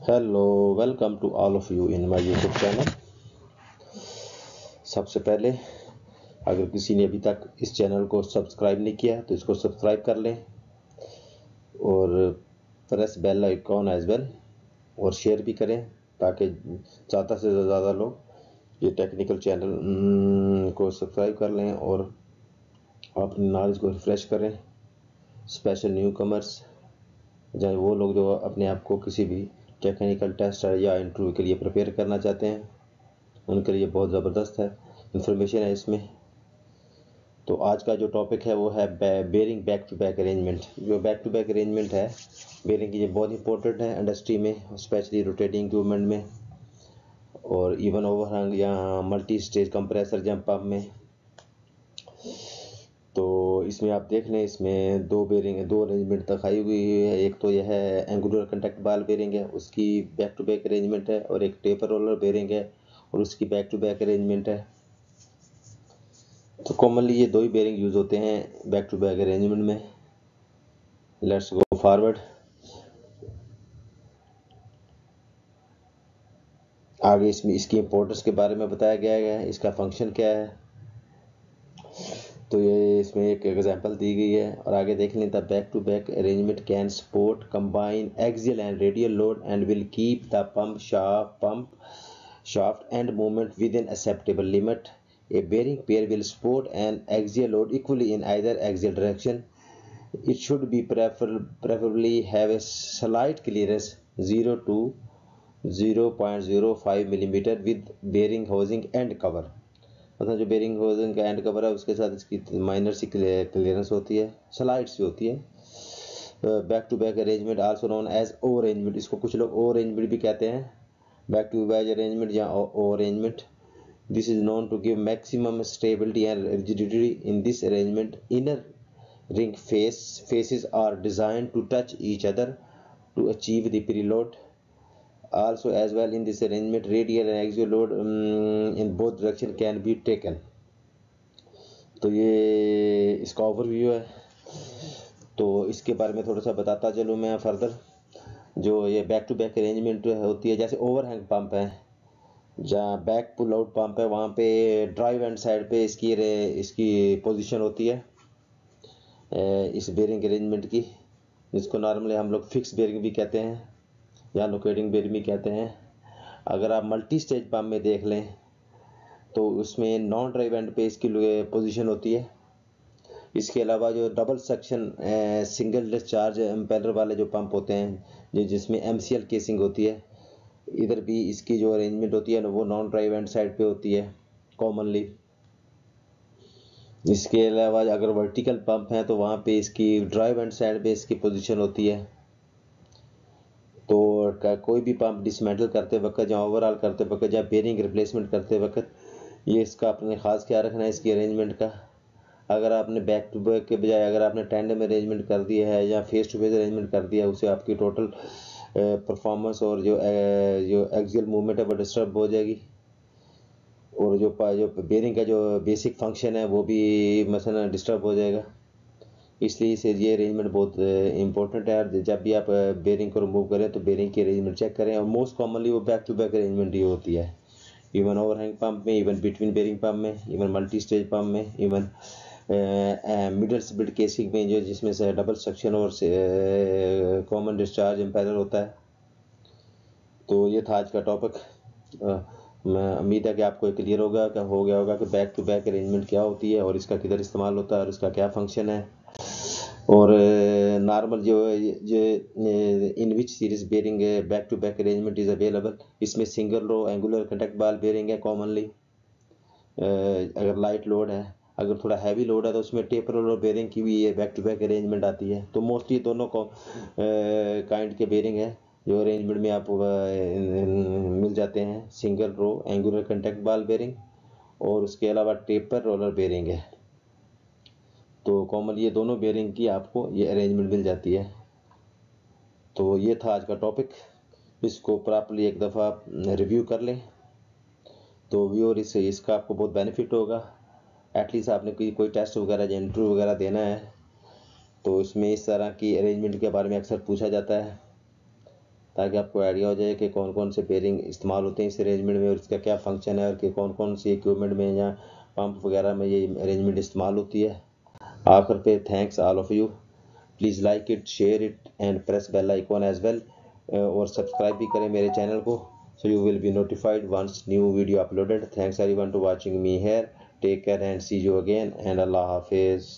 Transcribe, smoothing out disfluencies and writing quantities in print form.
Hello, welcome to all of you in my YouTube channel. सबसे पहले अगर किसी ने अभी तक इस चैनल को सब्सक्राइब नहीं किया तो इसको सब्सक्राइब कर लें और press bell icon as well और शेयर भी करें ताकि ज़्यादा से ज़्यादा लोग ये टेक्निकल चैनल को सब्सक्राइब कर लें और अपनी नॉलेज को रिफ्रेश करें। स्पेशल न्यू कमर्स चाहे वो लोग जो अपने आप को किसी भी टेक्निकल टेस्ट या इंटरव्यू के लिए प्रिपेयर करना चाहते हैं उनके लिए बहुत ज़बरदस्त है इंफॉर्मेशन है इसमें। तो आज का जो टॉपिक है वो है bearing back to back arrangement. जो बैक टू बैक अरेंजमेंट है बेरिंग की ये बहुत इंपॉर्टेंट है इंडस्ट्री में, स्पेशली रोटेटिंग इक्विपमेंट में और इवन ओवरहैंग या मल्टी स्टेज कंप्रेसर या पंप में। तो इसमें आप देख लें, इसमें दो अरेंजमेंट दिखाई हुई है। एक तो यह है एंगुलर कंटैक्ट बाल बेरिंग है, उसकी बैक टू बैक अरेंजमेंट है, और एक टेपर रोलर बेरिंग है और उसकी बैक टू बैक अरेंजमेंट है। तो कॉमनली ये दो ही बेरिंग यूज होते हैं बैक टू बैक अरेंजमेंट में। Let's go forward. आगे इसमें इसकी इंपॉर्टेंस के बारे में बताया गया है, इसका फंक्शन क्या है। तो ये इसमें एक एग्जांपल दी गई है और आगे देख लें। The back to back arrangement can support combine axial and radial load and will keep the pump shaft end movement within acceptable limit. A bearing pair will support an axial load equally in either axial direction. It should be preferably have a slight clearance 0 to 0.05 mm with bearing housing and cover। मतलब जो bearing होजन का and cover है उसके साथ इसकी minor सी clearance होती है, slide सी होती है। Back to back arrangement also known as O arrangement, इसको कुछ लोग ओ अरेंजमेंट भी कहते हैं। बैक टू बैक अरेंजमेंट या O arrangement. This is known to give maximum stability and rigidity in this arrangement. Inner ring faces are designed to touch each other to achieve the preload. Also as well in this arrangement radial and axial load in both direction can be taken। तो ये इसका overview है। तो इसके बारे में थोड़ा सा बताता चलूँ मैं फर्दर। जो ये बैक टू बैक अरेंजमेंट होती है, जैसे ओवरहैंग पंप है, जहाँ बैक पुल आउट पंप है, वहाँ पे ड्राइव एंड साइड पे इसकी पोजीशन होती है इस बेरिंग अरेंजमेंट की, जिसको नॉर्मली हम लोग फिक्स बेरिंग भी कहते हैं या लोकेटिंग बेरिंग भी कहते हैं। अगर आप मल्टी स्टेज पंप में देख लें तो उसमें नॉन ड्राइव एंड पे इसकी पोजीशन होती है। इसके अलावा जो double section single discharge impeller वाले जो पंप होते हैं जिसमें MCL केसिंग होती है, इधर भी इसकी जो अरेंजमेंट होती है ना वो नॉन ड्राइव एंड साइड पे होती है कॉमनली। इसके अलावा अगर वर्टिकल पंप है तो वहाँ पे इसकी ड्राइव एंड साइड पे इसकी पोजीशन होती है। तो कोई भी पंप डिसमेंटल करते वक्त या ओवरऑल करते वक्त या बेरिंग रिप्लेसमेंट करते वक्त ये इसका अपने ख़ास ख्याल रखना है इसकी अरेंजमेंट का। अगर आपने बैक टू बैक के बजाय अगर आपने टैंडम अरेंजमेंट कर दिया है या फेस टू फेस अरेंजमेंट कर दिया है, उससे आपकी टोटल परफॉर्मेंस और जो एक्सियल मूवमेंट है वो डिस्टर्ब हो जाएगी और जो बेरिंग का जो बेसिक फंक्शन है वो भी मसलन डिस्टर्ब हो जाएगा। इसलिए इसे ये अरेंजमेंट बहुत इंपॉर्टेंट है। जब भी आप बेरिंग को रिमूव करें तो बेरिंग की अरेंजमेंट चेक करें और मोस्ट कॉमनली वो बैक टू बैक अरेंजमेंट ही होती है। इवन ओवरहैंग पंप में, इवन बिटवीन बेरिंग पंप में, इवन मल्टी स्टेज पंप में, इवन मिडल स्प्लिट केसिंग में जो जिसमें से डबल सेक्शन और कॉमन डिस्चार्ज एम्पेलर होता है। तो ये था आज का टॉपिक। मैं उम्मीद है कि आपको क्लियर हो गया होगा कि बैक टू बैक अरेंजमेंट क्या होती है और इसका किधर इस्तेमाल होता है और इसका क्या फंक्शन है। और नॉर्मल जो in which series bearing back to back arrangement is available, इसमें single row angular contact ball bearing है कॉमनली। अगर लाइट लोड है, अगर थोड़ा हैवी लोड है तो उसमें टेपर और बेरिंग की भी ये बैक टू बैक अरेंजमेंट आती है। तो मोस्टली दोनों को काइंड के बेरिंग है जो अरेंजमेंट में आप मिल जाते हैं। Single row angular contact ball bearing और उसके अलावा टेपर रोलर बेरिंग है। तो कॉमन ये दोनों बेरिंग की आपको ये अरेंजमेंट मिल जाती है। तो ये था आज का टॉपिक। इसको प्रॉपर्ली एक दफ़ा रिव्यू कर लें तो व्यूअर इसका आपको बहुत बेनिफिट होगा। एटलीस्ट आपने कोई टेस्ट वगैरह या इंटरव्यू वगैरह देना है तो इसमें इस तरह की अरेंजमेंट के बारे में अक्सर पूछा जाता है। ताकि आपको आइडिया हो जाए कि कौन कौन से बेरिंग इस्तेमाल होते हैं इस अरेंजमेंट में और इसका क्या फंक्शन है और कि कौन कौन सी इक्विपमेंट में या पंप वगैरह में ये अरेंजमेंट इस्तेमाल होती है। आखिर पे thanks all of you, please like it, share it and press bell icon as well, और सब्सक्राइब भी करें मेरे चैनल को, so you will be notified once new video uploaded. Thanks everyone to watching me here, take care and see you again एंड अल्लाह हाफिज़।